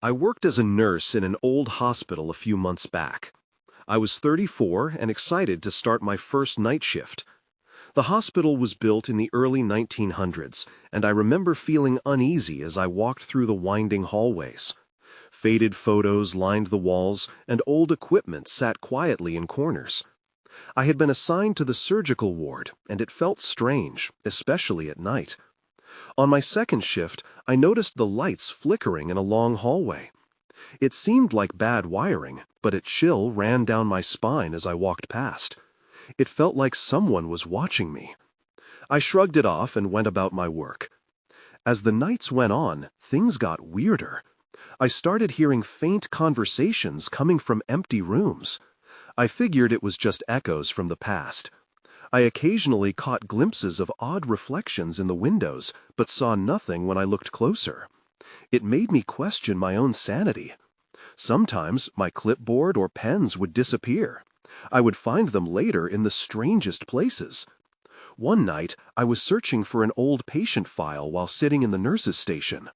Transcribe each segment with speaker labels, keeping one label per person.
Speaker 1: I worked as a nurse in an old hospital a few months back. I was 34 and excited to start my first night shift. The hospital was built in the early 1900s, and I remember feeling uneasy as I walked through the winding hallways. Faded photos lined the walls, and old equipment sat quietly in corners. I had been assigned to the surgical ward, and it felt strange, especially at night. On my second shift, I noticed the lights flickering in a long hallway. It seemed like bad wiring, but a chill ran down my spine as I walked past. It felt like someone was watching me. I shrugged it off and went about my work. As the nights went on, things got weirder. I started hearing faint conversations coming from empty rooms. I figured it was just echoes from the past. I occasionally caught glimpses of odd reflections in the windows, but saw nothing when I looked closer. It made me question my own sanity. Sometimes my clipboard or pens would disappear. I would find them later in the strangest places. One night, I was searching for an old patient file while sitting in the nurse's station.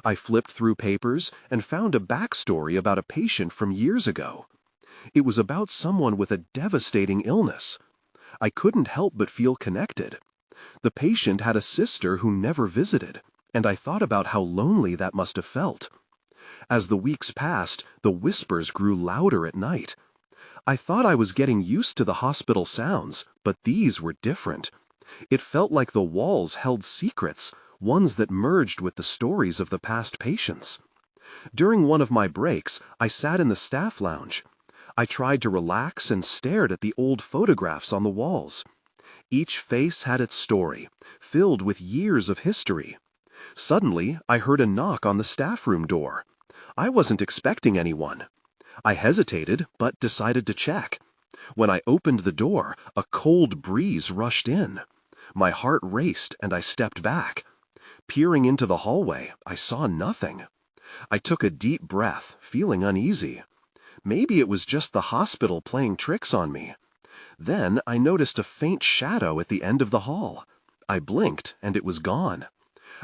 Speaker 1: I flipped through papers and found a backstory about a patient from years ago. It was about someone with a devastating illness. I couldn't help but feel connected. The patient had a sister who never visited, and I thought about how lonely that must have felt. As the weeks passed, the whispers grew louder at night. I thought I was getting used to the hospital sounds, but these were different. It felt like the walls held secrets, ones that merged with the stories of the past patients. During one of my breaks, I sat in the staff lounge. I tried to relax and stared at the old photographs on the walls. Each face had its story, filled with years of history. Suddenly, I heard a knock on the staff room door. I wasn't expecting anyone. I hesitated, but decided to check. When I opened the door, a cold breeze rushed in. My heart raced, and I stepped back. Peering into the hallway, I saw nothing. I took a deep breath, feeling uneasy. Maybe it was just the hospital playing tricks on me. Then I noticed a faint shadow at the end of the hall. I blinked, and it was gone.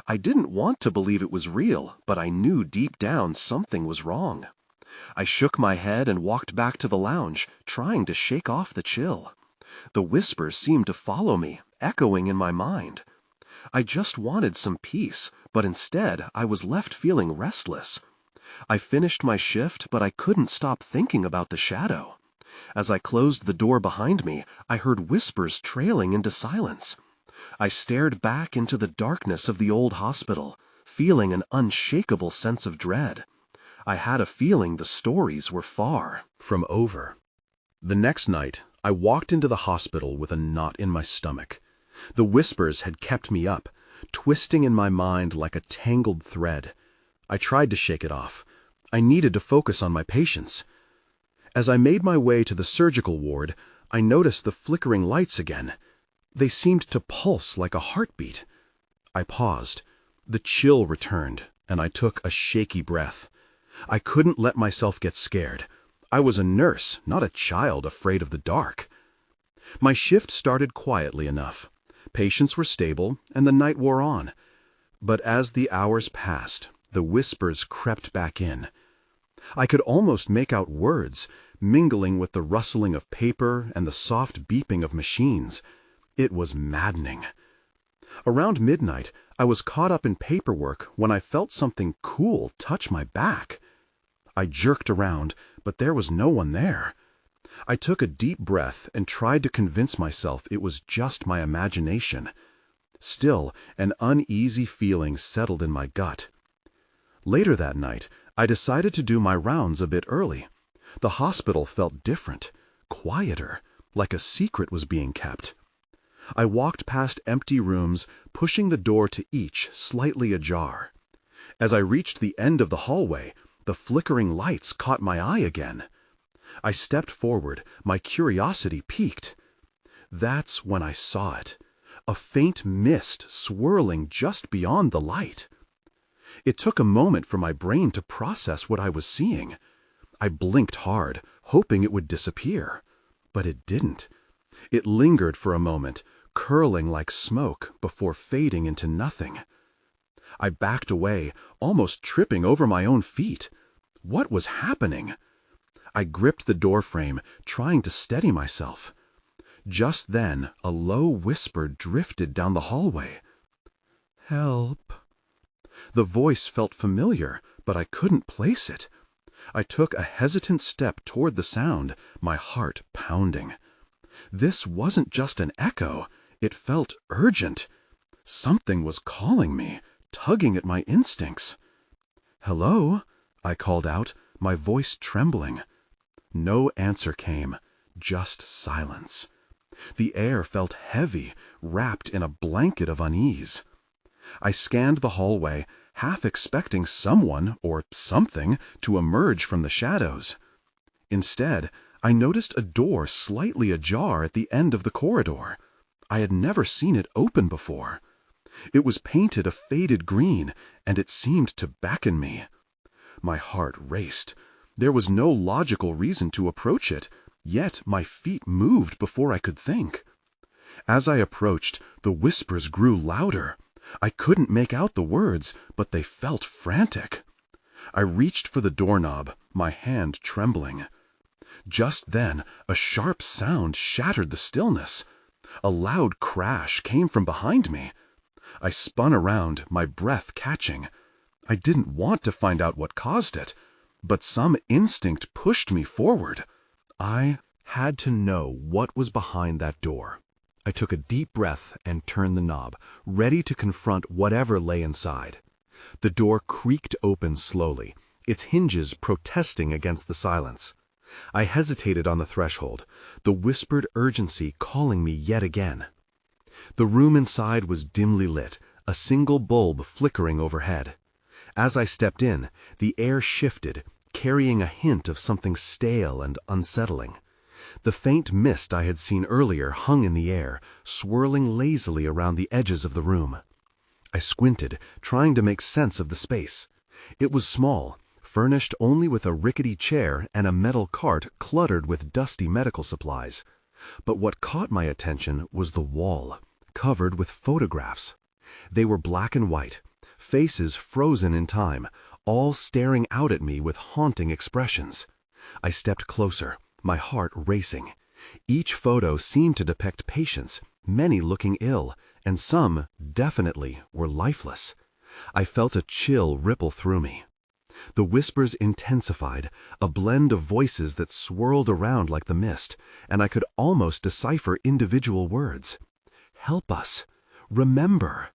Speaker 1: I didn't want to believe it was real, but I knew deep down something was wrong. I shook my head and walked back to the lounge, trying to shake off the chill. The whispers seemed to follow me, echoing in my mind. I just wanted some peace, but instead I was left feeling restless. I finished my shift, but I couldn't stop thinking about the shadow. As I closed the door behind me, I heard whispers trailing into silence. I stared back into the darkness of the old hospital, feeling an unshakable sense of dread. I had a feeling the stories were far from over. The next night, I walked into the hospital with a knot in my stomach. The whispers had kept me up, twisting in my mind like a tangled thread. I tried to shake it off. I needed to focus on my patients. As I made my way to the surgical ward, I noticed the flickering lights again. They seemed to pulse like a heartbeat. I paused. The chill returned, and I took a shaky breath. I couldn't let myself get scared. I was a nurse, not a child afraid of the dark. My shift started quietly enough. Patients were stable, and the night wore on. But as the hours passed, the whispers crept back in. I could almost make out words, mingling with the rustling of paper and the soft beeping of machines. It was maddening. Around midnight, I was caught up in paperwork when I felt something cool touch my back. I jerked around, but there was no one there. I took a deep breath and tried to convince myself it was just my imagination. Still, an uneasy feeling settled in my gut. Later that night, I decided to do my rounds a bit early. The hospital felt different, quieter, like a secret was being kept. I walked past empty rooms, pushing the door to each slightly ajar. As I reached the end of the hallway, the flickering lights caught my eye again. I stepped forward, my curiosity piqued. That's when I saw it, a faint mist swirling just beyond the light. It took a moment for my brain to process what I was seeing. I blinked hard, hoping it would disappear. But it didn't. It lingered for a moment, curling like smoke before fading into nothing. I backed away, almost tripping over my own feet.
Speaker 2: What was happening? I gripped the doorframe, trying to steady myself. Just then, a low whisper drifted down the hallway. "Help." The voice felt familiar, but I couldn't place it. I took a hesitant step toward the sound, my heart pounding. This wasn't just an echo. It felt urgent. Something was calling me, tugging at my instincts. "Hello?" I called out, my voice trembling. No answer came, just silence. The air felt heavy, wrapped in a blanket of unease. I scanned the hallway, half expecting someone or something to emerge from the shadows. Instead, I noticed a door slightly ajar at the end of the corridor. I had never seen it open before. It was painted a faded green, and it seemed to beckon me. My heart raced. There was no logical reason to approach it, yet my feet moved before I could think. As I approached, the whispers grew louder. I couldn't make out the words, but they felt frantic. I reached for the doorknob, my hand trembling. Just then, a sharp sound shattered the stillness. A loud crash came from behind me. I spun around, my breath catching. I didn't want to find out what caused it, but some instinct pushed me forward. I had to know what was behind that door. I took a deep breath and turned the knob, ready to confront whatever lay inside. The door creaked open slowly, its hinges protesting against the silence. I hesitated on the threshold, the whispered urgency calling me yet again. The room inside was dimly lit, a single bulb flickering overhead. As I stepped in, the air shifted, carrying a hint of something stale and unsettling. The faint mist I had seen earlier hung in the air, swirling lazily around the edges of the room. I squinted, trying to make sense of the space. It was small, furnished only with a rickety chair and a metal cart cluttered with dusty medical supplies. But what caught my attention was the wall, covered with photographs. They were black and white, faces frozen in time, all staring out at me with haunting expressions. I stepped closer, my heart racing. Each photo seemed to depict patients, many looking ill, and some, definitely, were lifeless. I felt a chill ripple through me. The whispers intensified, a blend of voices that swirled around like the mist, and I could almost decipher individual words. "Help us. Remember."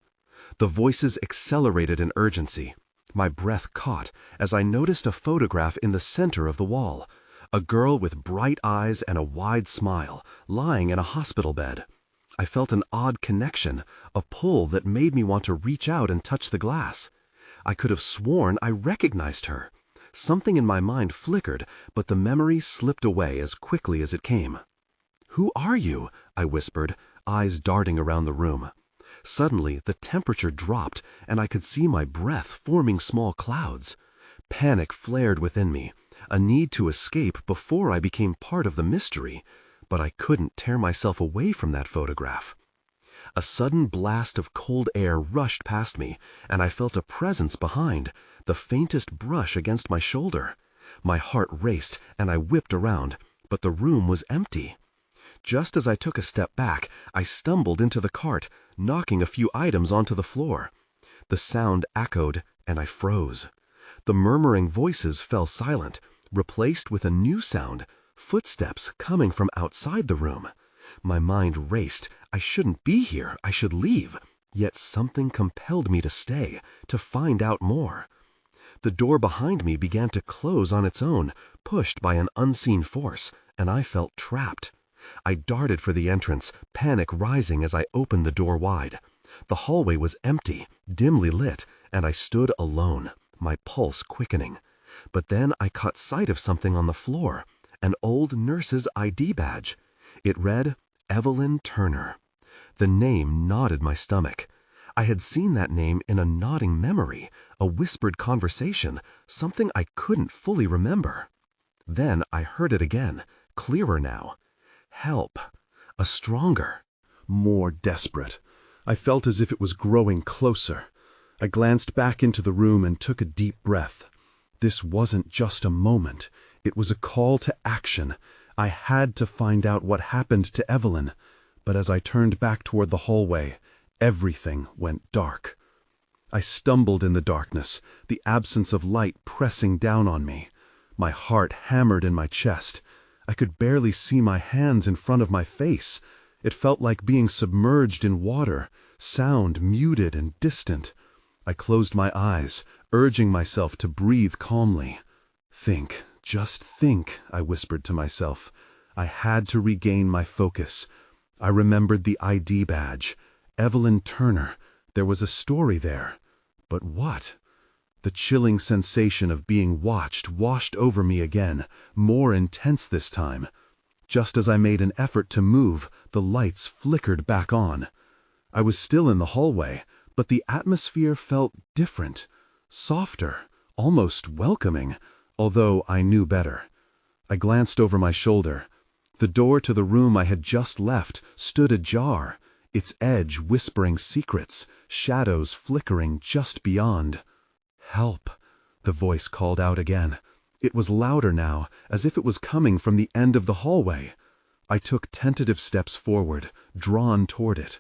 Speaker 2: The voices accelerated in urgency. My breath caught as I noticed a photograph in the center of the wall. A girl with bright eyes and a wide smile, lying in a hospital bed. I felt an odd connection, a pull that made me want to reach out and touch the glass. I could have sworn I recognized her. Something in my mind flickered, but the memory slipped away as quickly as it came. "Who are you?" I whispered, eyes darting around the room. Suddenly, the temperature dropped, and I could see my breath forming small clouds. Panic flared within me, a need to escape before I became part of the mystery, but I couldn't tear myself away from that photograph. A sudden blast of cold air rushed past me, and I felt a presence behind, the faintest brush against my shoulder. My heart raced, and I whipped around, but the room was empty. Just as I took a step back, I stumbled into the cart, knocking a few items onto the floor. The sound echoed, and I froze. The murmuring voices fell silent, replaced with a new sound, footsteps coming from outside the room. My mind raced. I shouldn't be here. I should leave. Yet something compelled me to stay, to find out more. The door behind me began to close on its own, pushed by an unseen force, and I felt trapped. I darted for the entrance, panic rising as I opened the door wide. The hallway was empty, dimly lit, and I stood alone, my pulse quickening. But then I caught sight of something on the floor, an old nurse's ID badge. It read, Evelyn Turner. The name knotted my stomach. I had seen that name in a nodding memory, a whispered conversation, something I couldn't fully remember. Then I heard it again, clearer now. Help. A stronger, more desperate. I felt as if it was growing closer. I glanced back into the room and took a deep breath. This wasn't just a moment. It was a call to action. I had to find out what happened to Evelyn. But as I turned back toward the hallway, everything went dark. I stumbled in the darkness, the absence of light pressing down on me. My heart hammered in my chest. I could barely see my hands in front of my face. It felt like being submerged in water, sound muted and distant. I closed my eyes, urging myself to breathe calmly. Think, just think, I whispered to myself. I had to regain my focus. I remembered the ID badge. Evelyn Turner. There was a story there. But what? The chilling sensation of being watched washed over me again, more intense this time. Just as I made an effort to move, the lights flickered back on. I was still in the hallway, but the atmosphere felt different, softer, almost welcoming, although I knew better. I glanced over my shoulder. The door to the room I had just left stood ajar, its edge whispering secrets, shadows flickering just beyond. "Help!" the voice called out again. It was louder now, as if it was coming from the end of the hallway. I took tentative steps forward, drawn toward it.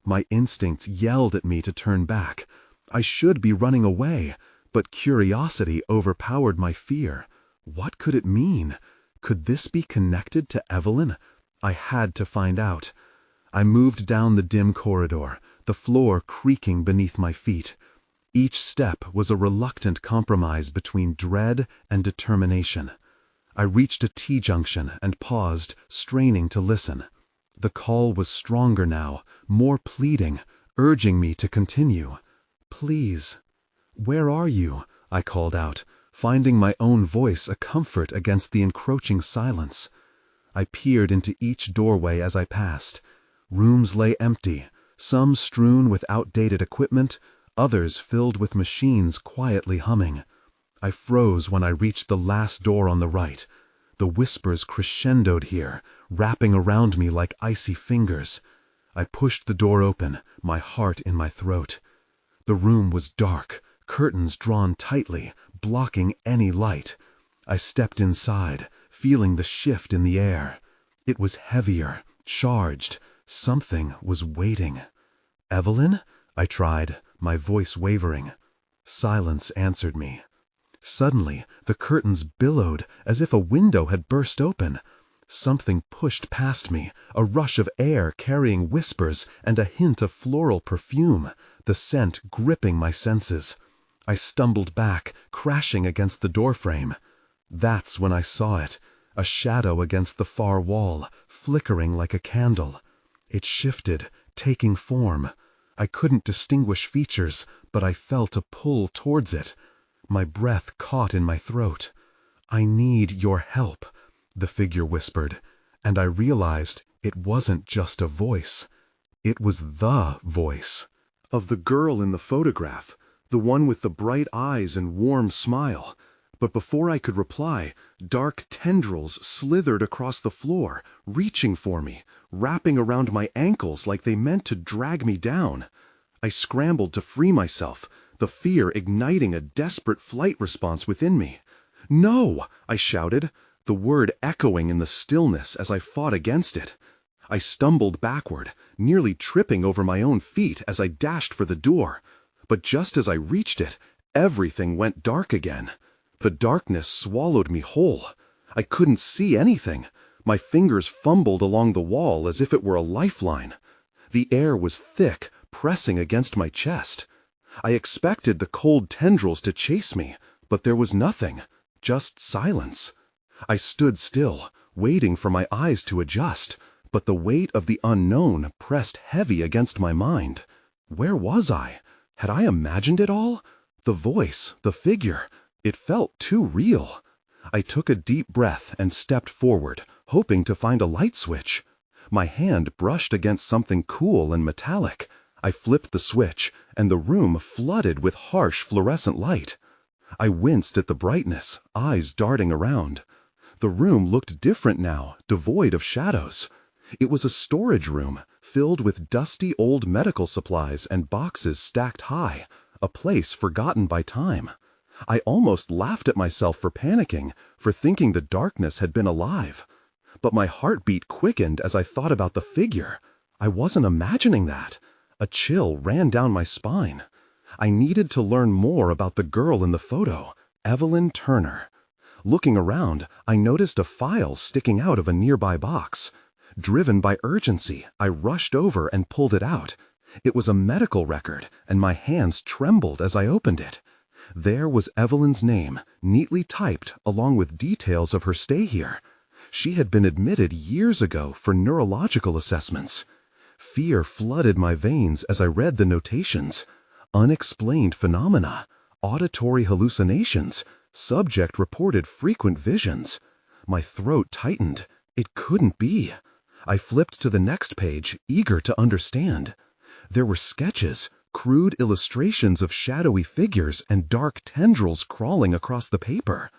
Speaker 2: My instincts yelled at me to turn back. I should be running away, but curiosity overpowered my fear. What could it mean? Could this be connected to Evelyn? I had to find out. I moved down the dim corridor, the floor creaking beneath my feet. Each step was a reluctant compromise between dread and determination. I reached a T-junction and paused, straining to listen. The call was stronger now, more pleading, urging me to continue. "Please." "Where are you?" I called out, finding my own voice a comfort against the encroaching silence. I peered into each doorway as I passed. Rooms lay empty, some strewn with outdated equipment, others filled with machines quietly humming. I froze when I reached the last door on the right. The whispers crescendoed here, wrapping around me like icy fingers. I pushed the door open, my heart in my throat. The room was dark, curtains drawn tightly, blocking any light. I stepped inside, feeling the shift in the air. It was heavier, charged. Something was waiting. "Evelyn?" I tried, my voice wavering. Silence answered me. Suddenly, the curtains billowed as if a window had burst open. Something pushed past me, a rush of air carrying whispers and a hint of floral perfume, the scent gripping my senses. I stumbled back, crashing against the doorframe. That's when I saw it, a shadow against the far wall, flickering like a candle. It shifted, taking form. I couldn't distinguish features, but I felt a pull towards it. My breath caught in my throat. "I need your help," the figure whispered, and I realized it wasn't just a voice. It was the voice.
Speaker 1: Of the girl in the photograph, the one with the bright eyes and warm smile. But before I could reply, dark tendrils slithered across the floor, reaching for me, wrapping around my ankles like they meant to drag me down. I scrambled to free myself, the fear igniting a desperate flight response within me. "No!" I shouted, the word echoing in the stillness as I fought against it. I stumbled backward, nearly tripping over my own feet as I dashed for the door. But just as I reached it, everything went dark again. The darkness swallowed me whole. I couldn't see anything. My fingers fumbled along the wall as if it were a lifeline. The air was thick, pressing against my chest. I expected the cold tendrils to chase me, but there was nothing, just silence. I stood still, waiting for my eyes to adjust, but the weight of the unknown pressed heavy against my mind. Where was I? Had I imagined it all? The voice, the figure, it felt too real. I took a deep breath and stepped forward, hoping to find a light switch. My hand brushed against something cool and metallic. I flipped the switch, and the room flooded with harsh fluorescent light. I winced at the brightness, eyes darting around. The room looked different now, devoid of shadows. It was a storage room, filled with dusty old medical supplies and boxes stacked high, a place forgotten by time.
Speaker 2: I almost laughed at myself for panicking, for thinking the darkness had been alive. But my heartbeat quickened as I thought about the figure. I wasn't imagining that. A chill ran down my spine. I needed to learn more about the girl in the photo, Evelyn Turner. Looking around, I noticed a file sticking out of a nearby box. Driven by urgency, I rushed over and pulled it out. It was a medical record, and my hands trembled as I opened it. There was Evelyn's name, neatly typed, along with details of her stay here. She had been admitted years ago for neurological assessments. Fear flooded my veins as I read the notations. Unexplained phenomena, auditory hallucinations, subject reported frequent visions. My throat tightened. It couldn't be. I flipped to the next page, eager to understand. There were sketches, crude illustrations of shadowy figures and dark tendrils crawling across the paper.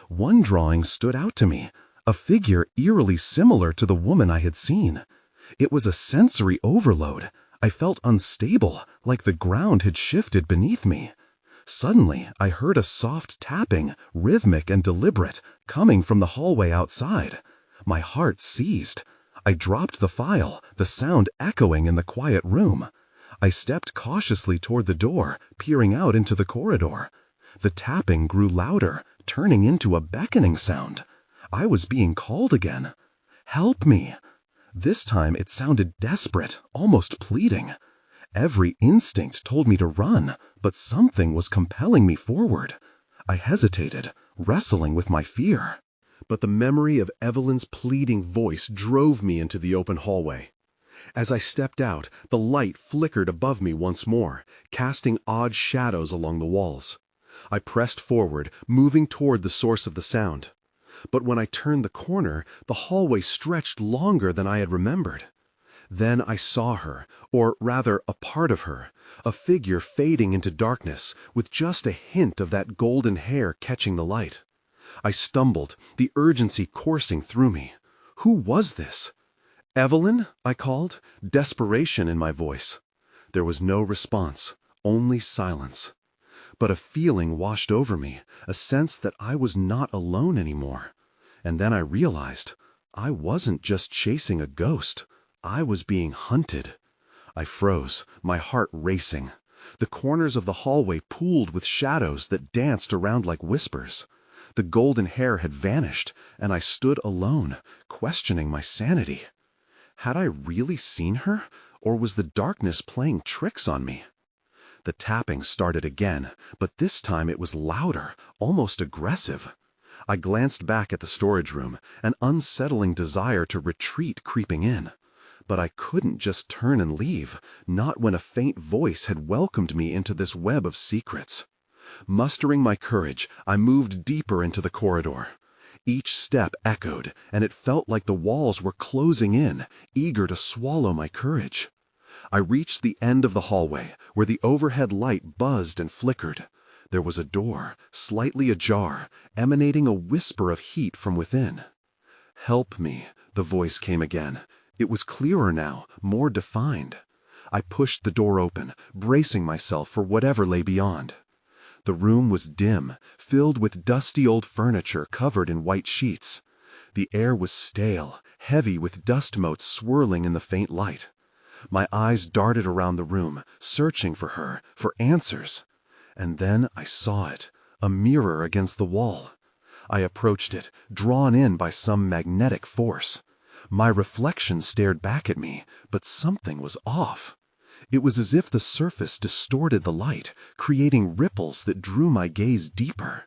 Speaker 2: One drawing stood out to me, a figure eerily similar to the woman I had seen. It was a sensory overload. I felt unstable, like the ground had shifted beneath me. Suddenly, I heard a soft tapping, rhythmic and deliberate, coming from the hallway outside. My heart seized. I dropped the file, the sound echoing in the quiet room. I stepped cautiously toward the door, peering out into the corridor. The tapping grew louder, turning into a beckoning sound. I was being called again. Help me! This time it sounded desperate, almost pleading. Every instinct told me to run, but something was compelling me forward. I hesitated, wrestling with my fear.
Speaker 1: But the memory of Evelyn's pleading voice drove me into the open hallway. As I stepped out, the light flickered above me once more, casting odd shadows along the walls. I pressed forward, moving toward the source of the sound. But when I turned the corner, the hallway stretched longer than I had remembered. Then I saw her, or rather a part of her, a figure fading into darkness, with just a hint of that golden hair catching the light. I stumbled, the urgency coursing through me. Who was this? "Evelyn?" I called, desperation in my voice. There was no response, only silence. But a feeling washed over me, a sense that I was not alone anymore. And then I realized I wasn't just chasing a ghost. I was being hunted. I froze, my heart racing. The corners of the hallway pooled with shadows that danced around like whispers. The golden hair had vanished, and I stood alone, questioning my sanity. Had I really seen her, or was the darkness playing tricks on me? The tapping started again, but this time it was louder, almost aggressive. I glanced back at the storage room, an unsettling desire to retreat creeping in. But I couldn't just turn and leave, not when a faint voice had welcomed me into this web of secrets. Mustering my courage, I moved deeper into the corridor. Each step echoed, and it felt like the walls were closing in, eager to swallow my courage. I reached the end of the hallway, where the overhead light buzzed and flickered. There was a door, slightly ajar, emanating a whisper of heat from within. "Help me," the voice came again. It was clearer now, more defined. I pushed the door open, bracing myself for whatever lay beyond. The room was dim, filled with dusty old furniture covered in white sheets. The air was stale, heavy with dust motes swirling in the faint light. My eyes darted around the room, searching for her, for answers. And then I saw it, a mirror against the wall. I approached it, drawn in by some magnetic force. My reflection stared back at me, but something was off. It was as if the surface distorted the light, creating ripples that drew my gaze deeper.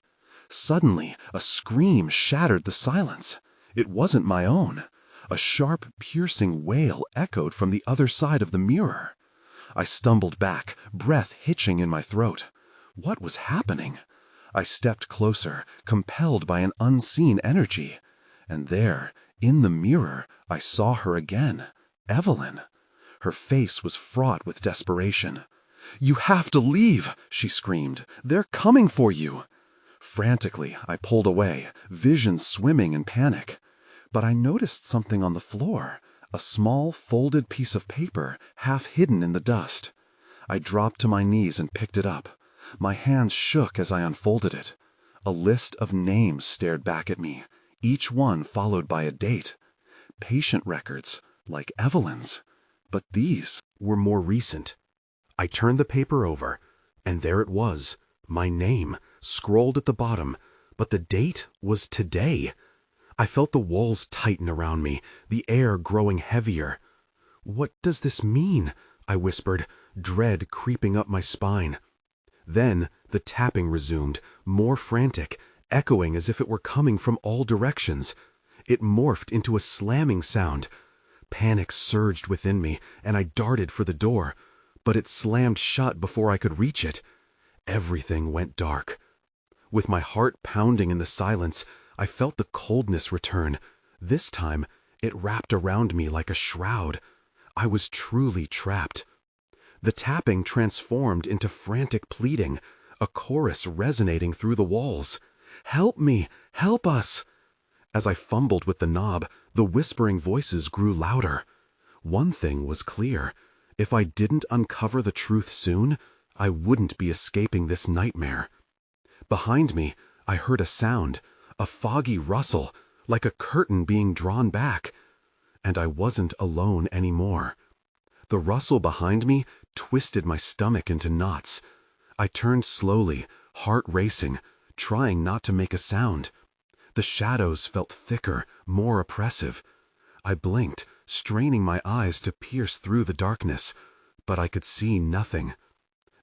Speaker 1: Suddenly, a scream shattered the silence. It wasn't my own. A sharp, piercing wail echoed from the other side of the mirror. I stumbled back, breath hitching in my throat. What was happening? I stepped closer, compelled by an unseen energy. And there, in the mirror, I saw her again, Evelyn. Her face was fraught with desperation. "You have to leave," she screamed. "They're coming for you." Frantically, I pulled away, vision swimming in panic. But I noticed something on the floor, a small folded piece of paper, half hidden in the dust. I dropped to my knees and picked it up.
Speaker 2: My hands shook as I unfolded it. A list of names stared back at me, each one followed by a date. Patient records, like Evelyn's. But these were more recent. I turned the paper over, and there it was, my name, scrolled at the bottom, but the date was today. I felt the walls tighten around me, the air growing heavier. "What does this mean?" I whispered, dread creeping up my spine. Then the tapping resumed, more frantic, echoing as if it were coming from all directions. It morphed into a slamming sound. Panic surged within me, and I darted for the door, but it slammed shut before I could reach it. Everything went dark. With my heart pounding in the silence, I felt the coldness return. This time, it wrapped around me like a shroud. I was truly trapped. The tapping transformed into frantic pleading, a chorus resonating through the walls. "Help me! Help us!" As I fumbled with the knob, the whispering voices grew louder. One thing was clear. If I didn't uncover the truth soon, I wouldn't be escaping this nightmare. Behind me, I heard a sound, a foggy rustle, like a curtain being drawn back. And I wasn't alone anymore. The rustle behind me twisted my stomach into knots. I turned slowly, heart racing, trying not to make a sound. The shadows felt thicker, more oppressive. I blinked, straining my eyes to pierce through the darkness, but I could see nothing.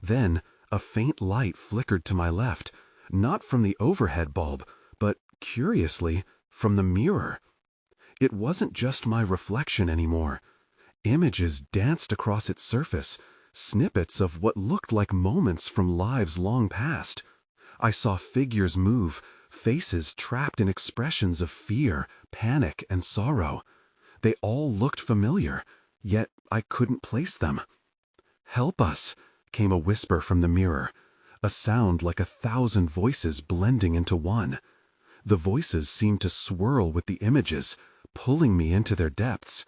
Speaker 2: Then a faint light flickered to my left, not from the overhead bulb, but, curiously, from the mirror. It wasn't just my reflection anymore. Images danced across its surface, snippets of what looked like moments from lives long past. I saw figures move, faces trapped in expressions of fear, panic, and sorrow. They all looked familiar, yet I couldn't place them. "Help us," came a whisper from the mirror, a sound like 1,000 voices blending into one. The voices seemed to swirl with the images, pulling me into their depths.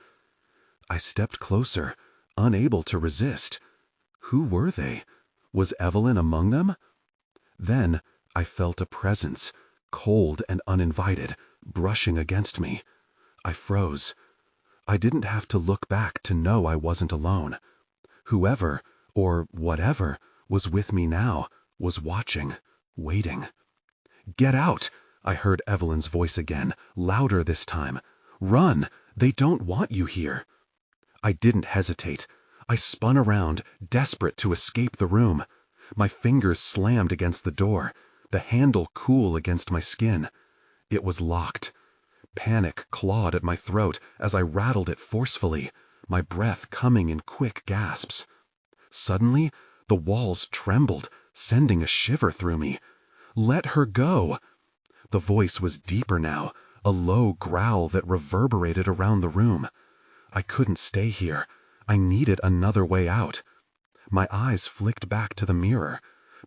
Speaker 2: I stepped closer, unable to resist. Who were they? Was Evelyn among them? Then I felt a presence, cold and uninvited, brushing against me. I froze. I didn't have to look back to know I wasn't alone. Whoever, or whatever, was with me now was watching, waiting. "Get out!" I heard Evelyn's voice again, louder this time. "Run! They don't want you here." I didn't hesitate. I spun around, desperate to escape the room. My fingers slammed against the door, the handle cool against my skin. It was locked. Panic clawed at my throat as I rattled it forcefully, my breath coming in quick gasps. Suddenly, the walls trembled, sending a shiver through me. "Let her go!" The voice was deeper now, a low growl that reverberated around the room. I couldn't stay here. I needed another way out. My eyes flicked back to the mirror.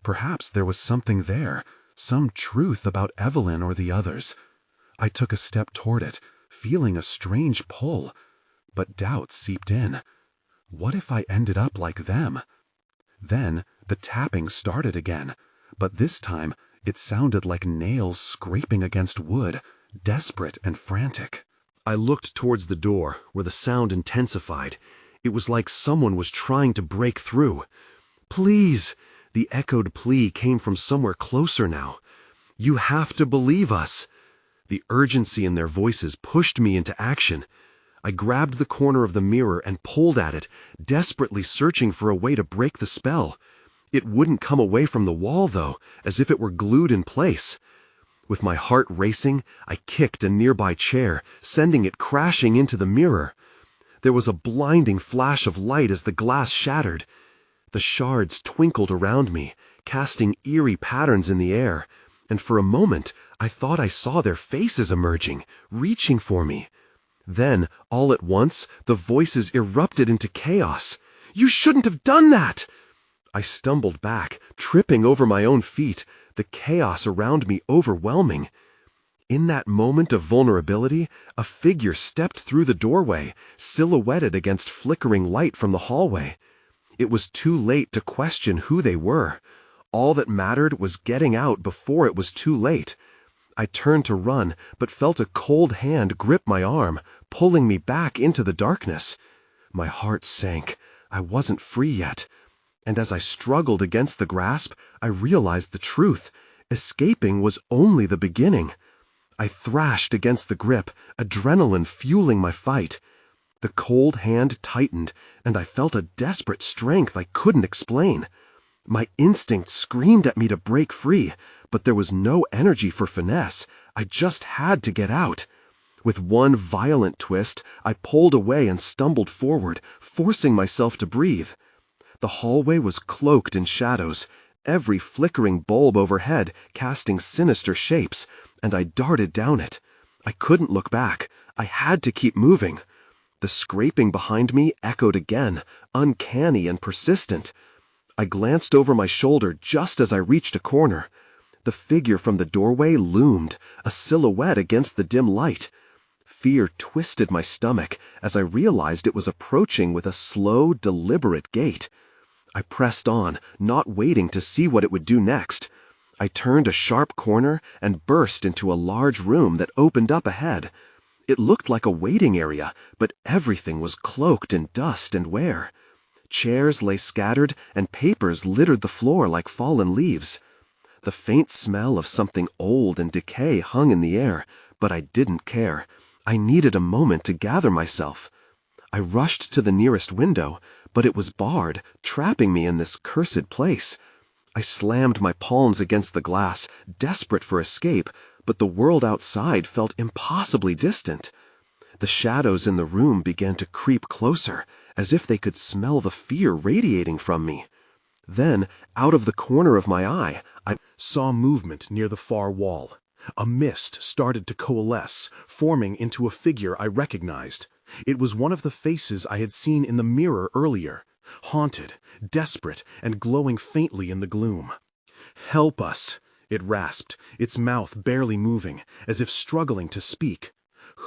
Speaker 2: Perhaps there was something there, some truth about Evelyn or the others. I took a step toward it, feeling a strange pull, but doubt seeped in. What if I ended up like them? Then the tapping started again, but this time it sounded like nails scraping against wood, desperate and frantic.
Speaker 1: I looked towards the door, where the sound intensified. It was like someone was trying to break through. "Please!" The echoed plea came from somewhere closer now. "You have to believe us!" The urgency in their voices pushed me into action. I grabbed the corner of the mirror and pulled at it, desperately searching for a way to break the spell. It wouldn't come away from the wall, though, as if it were glued in place. With my heart racing, I kicked a nearby chair, sending it crashing into the mirror. There was a blinding flash of light as the glass shattered. The shards twinkled around me, casting eerie patterns in the air, and for a moment I thought I saw their faces emerging, reaching for me. Then, all at once, the voices erupted into chaos. "You shouldn't have done that!" I stumbled back, tripping over my own feet, the chaos around me overwhelming. In that moment of vulnerability, a figure stepped through the doorway, silhouetted against flickering light from the hallway. It was too late to question who they were. All that mattered was getting out before it was too late. I turned to run, but felt a cold hand grip my arm, pulling me back into the darkness. My heart sank. I wasn't free yet. And as I struggled against the grasp, I realized the truth. Escaping was only the beginning. I thrashed against the grip, adrenaline fueling my fight. The cold hand tightened, and I felt a desperate strength I couldn't explain. My instinct screamed at me to break free, but there was no energy for finesse. I just had to get out. With one violent twist, I pulled away and stumbled forward, forcing myself to breathe. The hallway was cloaked in shadows, every flickering bulb overhead casting sinister shapes, and I darted down it. I couldn't look back. I had to keep moving. The scraping behind me echoed again, uncanny and persistent. I glanced over my shoulder just as I reached a corner. The figure from the doorway loomed, a silhouette against the dim light. Fear twisted my stomach as I realized it was approaching with a slow, deliberate gait. I pressed on, not waiting to see what it would do next. I turned a sharp corner and burst into a large room that opened up ahead. It looked like a waiting area, but everything was cloaked in dust and wear. Chairs lay scattered and papers littered the floor like fallen leaves. The faint smell of something old and decay hung in the air, but I didn't care. I needed a moment to gather myself. I rushed to the nearest window, but it was barred, trapping me in this cursed place. I slammed my palms against the glass, desperate for escape, but the world outside felt impossibly distant. The shadows in the room began to creep closer, as if they could smell the fear radiating from me. Then, out of the corner of my eye, I saw movement near the far wall. A mist started to coalesce, forming into a figure I recognized. It was one of the faces I had seen in the mirror earlier, haunted, desperate, and glowing faintly in the gloom. "Help us," it rasped, its mouth barely moving, as if struggling to speak.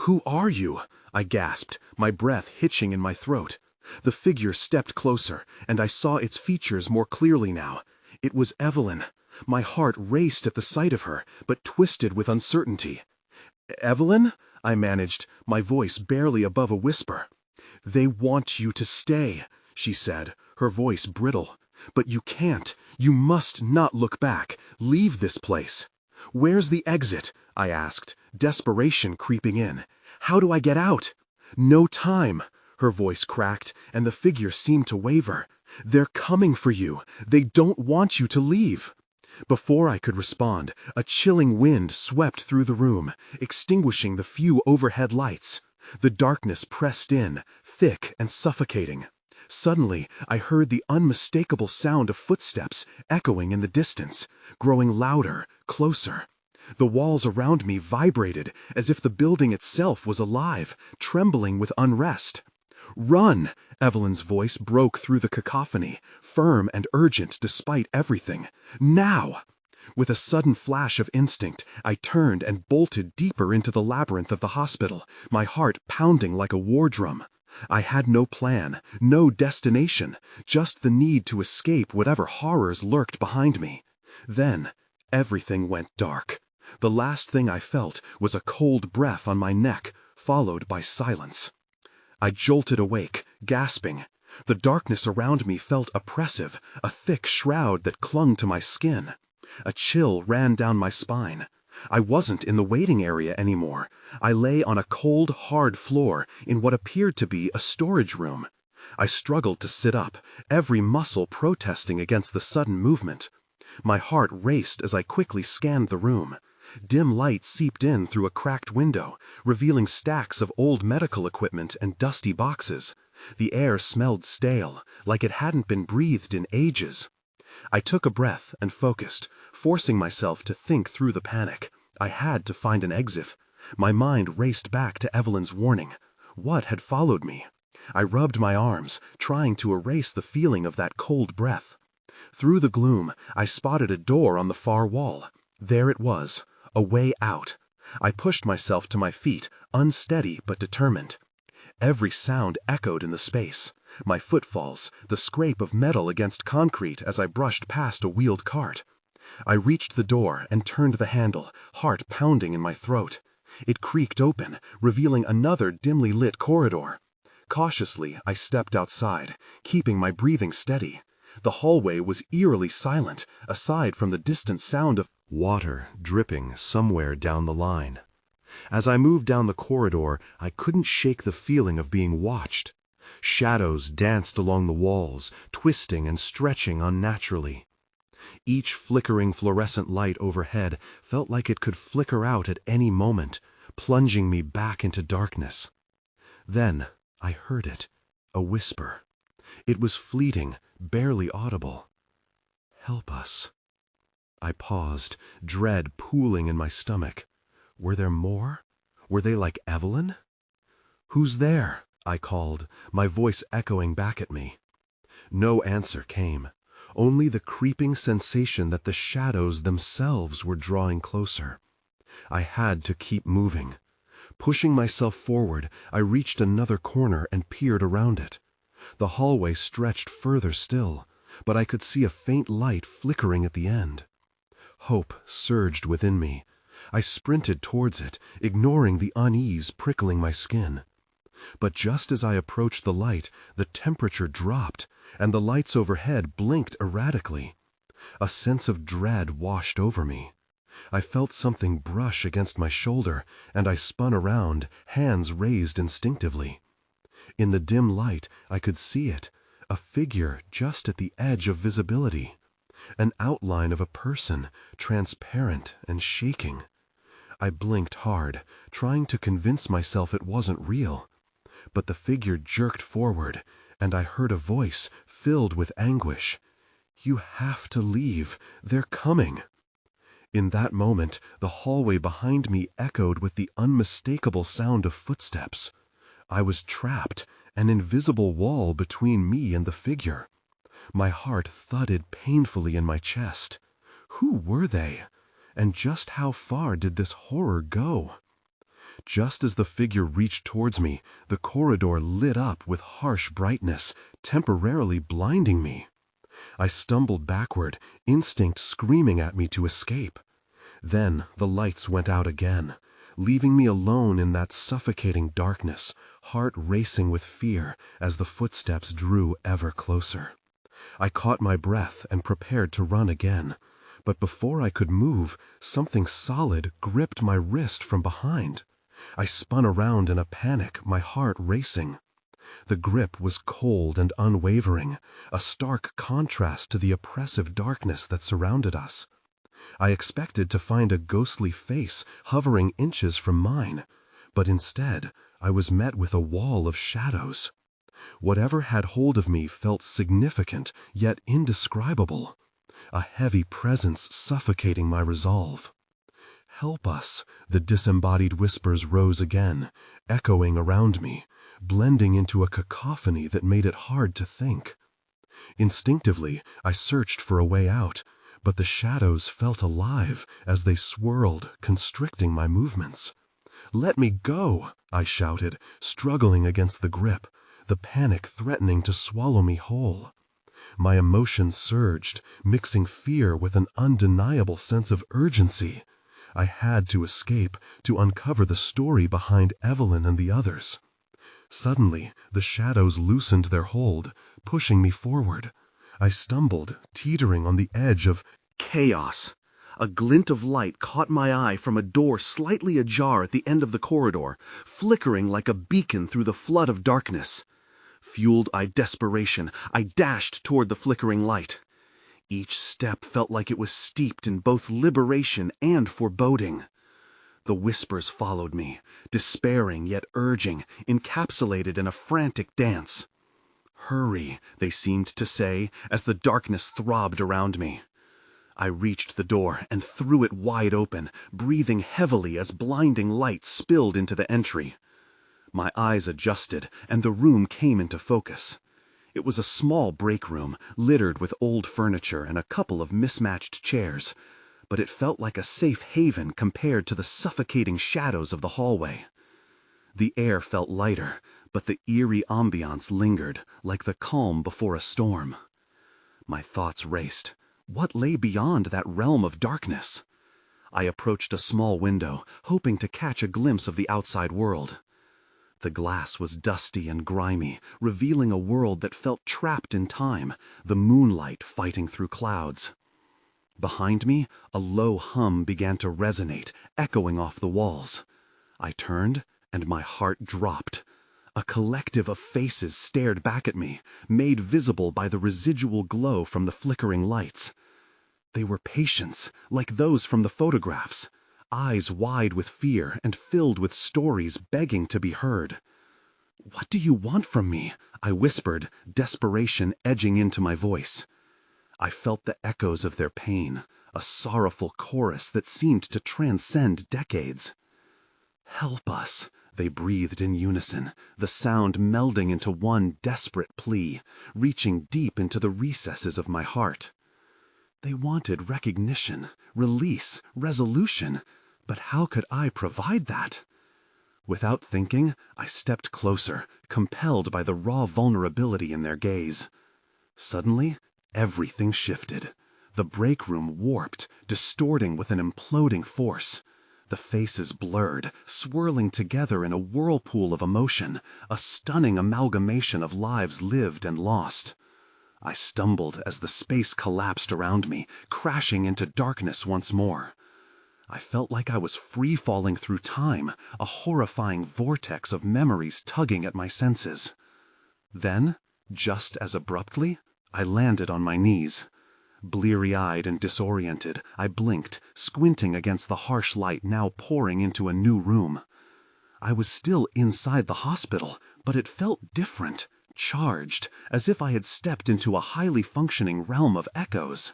Speaker 1: "Who are you?" I gasped, my breath hitching in my throat. The figure stepped closer, and I saw its features more clearly now. It was Evelyn. My heart raced at the sight of her, but twisted with uncertainty. "Evelyn?" I managed, my voice barely above a whisper. "They want you to stay," she said, her voice brittle. "But you can't. You must not look back. Leave this place." "Where's the exit?" I asked, desperation creeping in. "How do I get out?" "No time." Her voice cracked, and the figure seemed to waver. "They're coming for you. They don't want you to leave." Before I could respond, a chilling wind swept through the room, extinguishing the few overhead lights. The darkness pressed in, thick and suffocating. Suddenly, I heard the unmistakable sound of footsteps echoing in the distance, growing louder, closer. The walls around me vibrated as if the building itself was alive, trembling with unrest. "Run!" Evelyn's voice broke through the cacophony, firm and urgent despite everything. "Now!" With a sudden flash of instinct, I turned and bolted deeper into the labyrinth of the hospital, my heart pounding like a war drum. I had no plan, no destination, just the need to escape whatever horrors lurked behind me. Then, everything went dark. The last thing I felt was a cold breath on my neck, followed by silence. I jolted awake, gasping. The darkness around me felt oppressive, a thick shroud that clung to my skin. A chill ran down my spine. I wasn't in the waiting area anymore. I lay on a cold, hard floor in what appeared to be a storage room. I struggled to sit up, every muscle protesting against the sudden movement. My heart raced as I quickly scanned the room. Dim light seeped in through a cracked window, revealing stacks of old medical equipment and dusty boxes. The air smelled stale, like it hadn't been breathed in ages. I took a breath and focused, forcing myself to think through the panic. I had to find an exit. My mind raced back to Evelyn's warning. What had followed me? I rubbed my arms, trying to erase the feeling of that cold breath. Through the gloom, I spotted a door on the far wall. There it was, a way out. I pushed myself to my feet, unsteady but determined. Every sound echoed in the space.
Speaker 2: My footfalls, the scrape of metal against concrete as I brushed past a wheeled cart. I reached the door and turned the handle, heart pounding in my throat. It creaked open, revealing another dimly lit corridor. Cautiously, I stepped outside, keeping my breathing steady. The hallway was eerily silent, aside from the distant sound of water dripping somewhere down the line. As I moved down the corridor, I couldn't shake the feeling of being watched. Shadows danced along the walls, twisting and stretching unnaturally. Each flickering fluorescent light overhead felt like it could flicker out at any moment, plunging me back into darkness. Then I heard it, a whisper. It was fleeting, barely audible. "Help us." I paused, dread pooling in my stomach. Were there more? Were they like Evelyn? "Who's there?" I called, my voice echoing back at me. No answer came, only the creeping sensation that the shadows themselves were drawing closer. I had to keep moving. Pushing myself forward, I reached another corner and peered around it. The hallway stretched further still, but I could see a faint light flickering at the end. Hope surged within me. I sprinted towards it, ignoring the unease prickling my skin. But just as I approached the light, the temperature dropped, and the lights overhead blinked erratically. A sense of dread washed over me. I felt something brush against my shoulder, and I spun around, hands raised instinctively. In the dim light, I could see it, a figure just at the edge of visibility. An outline of a person, transparent and shaking. I blinked hard, trying to convince myself it wasn't real. But the figure jerked forward, and I heard a voice filled with anguish. "You have to leave. They're coming." In that moment, the hallway behind me echoed with the unmistakable sound of footsteps. I was trapped, an invisible wall between me and the figure. My heart thudded painfully in my chest. Who were they? And just how far did this horror go? Just as the figure reached towards me, the corridor lit up with harsh brightness, temporarily blinding me. I stumbled backward, instinct screaming at me to escape. Then the lights went out again, leaving me alone in that suffocating darkness, heart racing with fear as the footsteps drew ever closer. I caught my breath and prepared to run again, but before I could move, something solid gripped my wrist from behind. I spun around in a panic, my heart racing. The grip was cold and unwavering, a stark contrast to the oppressive darkness that surrounded us. I expected to find a ghostly face hovering inches from mine, but instead I was met with a wall of shadows. Whatever had hold of me felt significant, yet indescribable. A heavy presence suffocating my resolve. "Help us," the disembodied whispers rose again, echoing around me, blending into a cacophony that made it hard to think. Instinctively, I searched for a way out, but the shadows felt alive as they swirled, constricting my movements. "Let me go," I shouted, struggling against the grip, the panic threatening to swallow me whole. My emotions surged, mixing fear with an undeniable sense of urgency. I had to escape, to uncover the story behind Evelyn and the others. Suddenly, the shadows loosened their hold, pushing me forward. I stumbled, teetering on the edge of chaos. A glint of light caught my eye from a door slightly ajar at the end of the corridor, flickering like a beacon through the flood of darkness. Fueled by desperation, I dashed toward the flickering light. Each step felt like it was steeped in both liberation and foreboding. The whispers followed me, despairing yet urging, encapsulated in a frantic dance. "Hurry," they seemed to say, as the darkness throbbed around me. I reached the door and threw it wide open, breathing heavily as blinding light spilled into the entry. My eyes adjusted, and the room came into focus. It was a small break room, littered with old furniture and a couple of mismatched chairs, but it felt like a safe haven compared to the suffocating shadows of the hallway. The air felt lighter, but the eerie ambiance lingered, like the calm before a storm. My thoughts raced. What lay beyond that realm of darkness? I approached a small window, hoping to catch a glimpse of the outside world. The glass was dusty and grimy, revealing a world that felt trapped in time, the moonlight fighting through clouds. Behind me, a low hum began to resonate, echoing off the walls. I turned, and my heart dropped. A collective of faces stared back at me, made visible by the residual glow from the flickering lights. They were patients, like those from the photographs, eyes wide with fear and filled with stories begging to be heard. "What do you want from me?" I whispered, desperation edging into my voice. I felt the echoes of their pain, a sorrowful chorus that seemed to transcend decades. "Help us," they breathed in unison, the sound melding into one desperate plea, reaching deep into the recesses of my heart. They wanted recognition, release, resolution, but how could I provide that? Without thinking, I stepped closer, compelled by the raw vulnerability in their gaze. Suddenly, everything shifted. The break room warped, distorting with an imploding force. The faces blurred, swirling together in a whirlpool of emotion, a stunning amalgamation of lives lived and lost. I stumbled as the space collapsed around me, crashing into darkness once more. I felt like I was free-falling through time, a horrifying vortex of memories tugging at my senses. Then, just as abruptly, I landed on my knees. Bleary-eyed and disoriented, I blinked, squinting against the harsh light now pouring into a new room. I was still inside the hospital, but it felt different, charged, as if I had stepped into a highly functioning realm of echoes.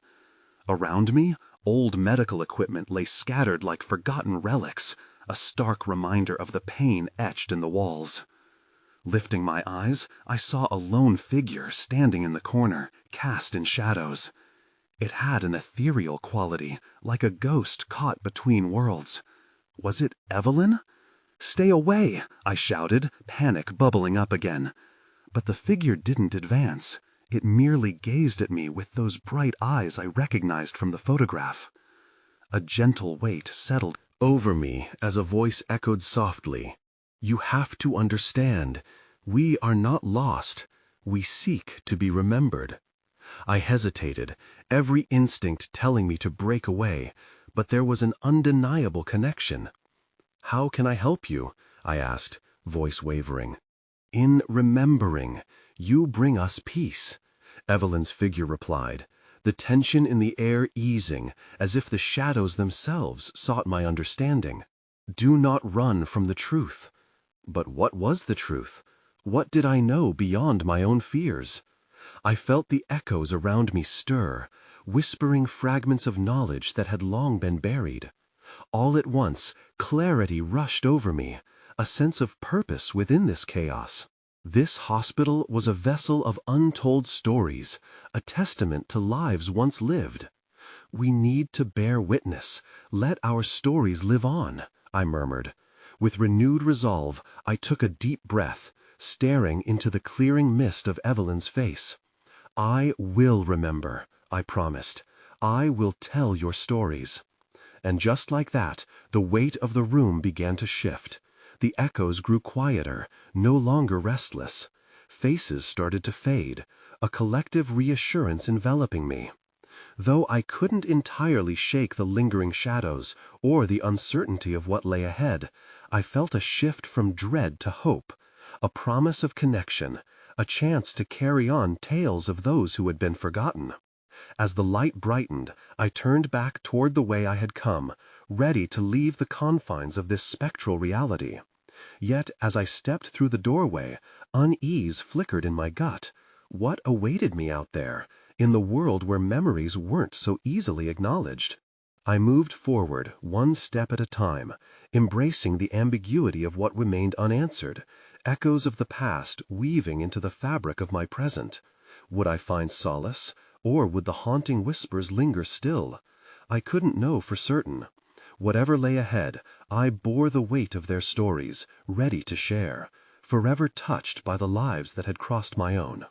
Speaker 2: Around me, old medical equipment lay scattered like forgotten relics, a stark reminder of the pain etched in the walls. Lifting my eyes, I saw a lone figure standing in the corner, cast in shadows. It had an ethereal quality, like a ghost caught between worlds. Was it Evelyn? "Stay away!" I shouted, panic bubbling up again. But the figure didn't advance. It merely gazed at me with those bright eyes I recognized from the photograph. A gentle weight settled over me as a voice echoed softly. "You have to understand. We are not lost. We seek to be remembered." I hesitated, every instinct telling me to break away, but there was an undeniable connection. "How can I help you?" I asked, voice wavering. "In remembering. You bring us peace," Evelyn's figure replied, the tension in the air easing, as if the shadows themselves sought my understanding. "Do not run from the truth." But what was the truth? What did I know beyond my own fears? I felt the echoes around me stir, whispering fragments of knowledge that had long been buried. All at once, clarity rushed over me, a sense of purpose within this chaos. This hospital was a vessel of untold stories, a testament to lives once lived. "We need to bear witness. Let our stories live on," I murmured. With renewed resolve, I took a deep breath, staring into the clearing mist of Evelyn's face. "I will remember," I promised. "I will tell your stories." And just like that, the weight of the room began to shift. The echoes grew quieter, no longer restless. Faces started to fade, a collective reassurance enveloping me. Though I couldn't entirely shake the lingering shadows or the uncertainty of what lay ahead, I felt a shift from dread to hope, a promise of connection, a chance to carry on tales of those who had been forgotten. As the light brightened, I turned back toward the way I had come, ready to leave the confines of this spectral reality. Yet, as I stepped through the doorway, unease flickered in my gut. What awaited me out there, in the world where memories weren't so easily acknowledged? I moved forward, one step at a time, embracing the ambiguity of what remained unanswered, echoes of the past weaving into the fabric of my present. Would I find solace, or would the haunting whispers linger still? I couldn't know for certain. Whatever lay ahead, I bore the weight of their stories, ready to share.
Speaker 1: forever touched by the lives that had crossed my own.